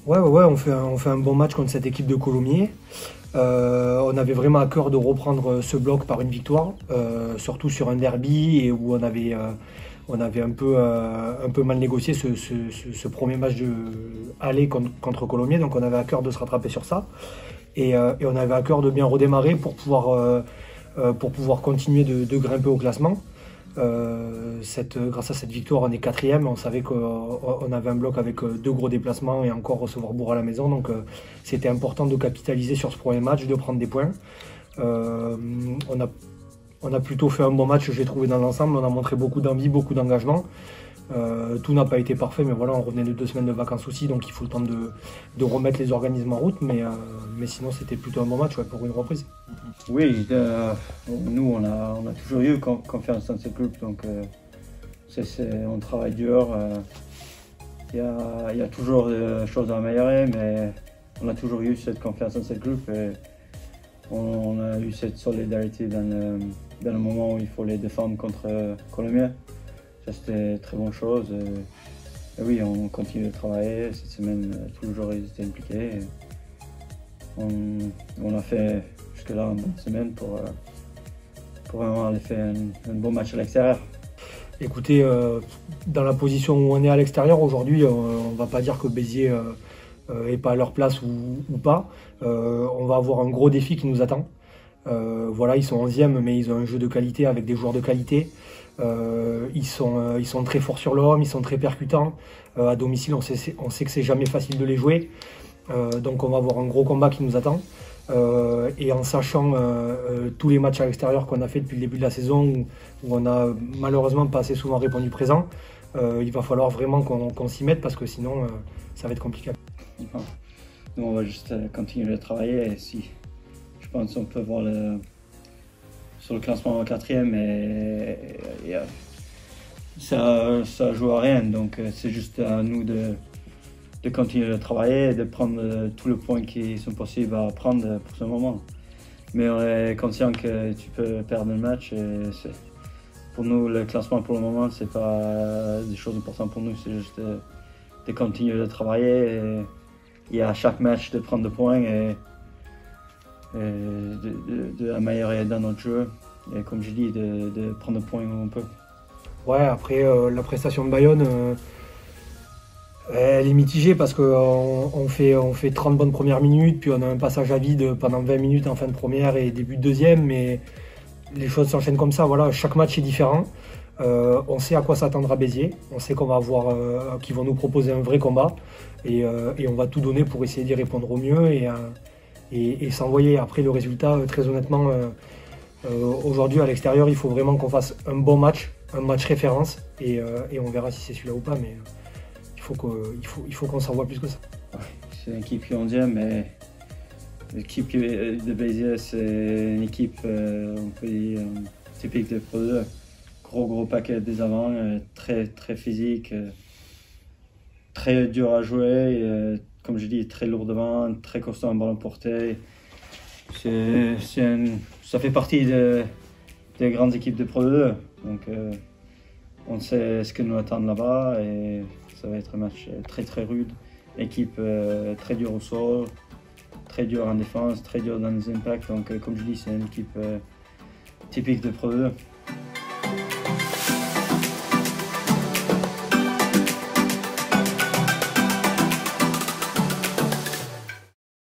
Ouais, on fait un bon match contre cette équipe de Colomiers. On avait vraiment à cœur de reprendre ce bloc par une victoire, surtout sur un derby et où on avait un peu mal négocié ce premier match de aller contre Colomiers, donc on avait à cœur de se rattraper sur ça. Et on avait à cœur de bien redémarrer pour pouvoir continuer de grimper au classement. Grâce à cette victoire, on est quatrième. On savait qu'on avait un bloc avec deux gros déplacements et encore recevoir Bourg à la maison. Donc c'était important de capitaliser sur ce premier match, de prendre des points. Euh, on a, on a plutôt fait un bon match, j'ai trouvé, dans l'ensemble. On a montré beaucoup d'envie, beaucoup d'engagement. Tout n'a pas été parfait, mais voilà, on revenait de 2 semaines de vacances aussi, donc il faut le temps de remettre les organismes en route. Mais sinon, c'était plutôt un bon match, ouais, pour une reprise. Oui, nous on a toujours eu confiance dans ce groupe, donc on travaille dur. Il y a toujours des choses à améliorer, mais on a toujours eu cette confiance dans ce groupe et on a eu cette solidarité dans le moment où il faut les défendre contre Colomiers. Ça, c'était une très bonne chose. Et oui, on continue de travailler. Cette semaine, tous les joueurs étaient impliqués. On a fait jusque-là une bonne semaine pour vraiment aller faire un bon match à l'extérieur. Écoutez, dans la position où on est à l'extérieur aujourd'hui, on ne va pas dire que Béziers n'est pas à leur place ou pas. On va avoir un gros défi qui nous attend. Voilà, ils sont 11e, mais ils ont un jeu de qualité avec des joueurs de qualité. Ils sont très forts sur l'homme, ils sont très percutants. À domicile, on sait que c'est jamais facile de les jouer. Donc on va avoir un gros combat qui nous attend. Et en sachant tous les matchs à l'extérieur qu'on a fait depuis le début de la saison, où on a malheureusement pas assez souvent répondu présent, il va falloir vraiment qu'on s'y mette parce que sinon ça va être compliqué. Nous, on va juste continuer de travailler. Et si, je pense qu'on peut voir sur le classement en quatrième, ça joue à rien. Donc c'est juste à nous de continuer de travailler et de prendre tous les points qui sont possibles à prendre pour ce moment. Mais on est conscient que tu peux perdre le match. Pour nous, le classement pour le moment, c'est pas des choses importantes pour nous. C'est juste de continuer de travailler et à chaque match de prendre des points et d'améliorer dans notre jeu. Et comme je dis, de prendre des points où on peut. Ouais, après la prestation de Bayonne, elle est mitigée parce qu'on fait 30 bonnes premières minutes, puis on a un passage à vide pendant 20 minutes en fin de première et début de deuxième, mais les choses s'enchaînent comme ça. Voilà, chaque match est différent. On sait à quoi s'attendre à Béziers, on sait qu'on va avoir, qu'ils vont nous proposer un vrai combat et on va tout donner pour essayer d'y répondre au mieux et s'envoyer. Après le résultat, très honnêtement, aujourd'hui à l'extérieur, il faut vraiment qu'on fasse un bon match, un match référence et on verra si c'est celui-là ou pas. Mais il faut qu'on s'envoie plus que ça. C'est une équipe qui est 11e, mais l'équipe de Béziers, c'est une équipe on peut dire, typique de Pro 2. Gros paquet des avants, très physique, très dur à jouer, comme je dis, très lourd devant, très costaud en ballon porté. Ça fait partie des grandes équipes de Pro 2. Donc on sait ce que nous attend là-bas et ça va être un match très rude. Équipe très dure au sol, très dure en défense, très dure dans les impacts. Donc comme je dis, c'est une équipe typique de Pro 2.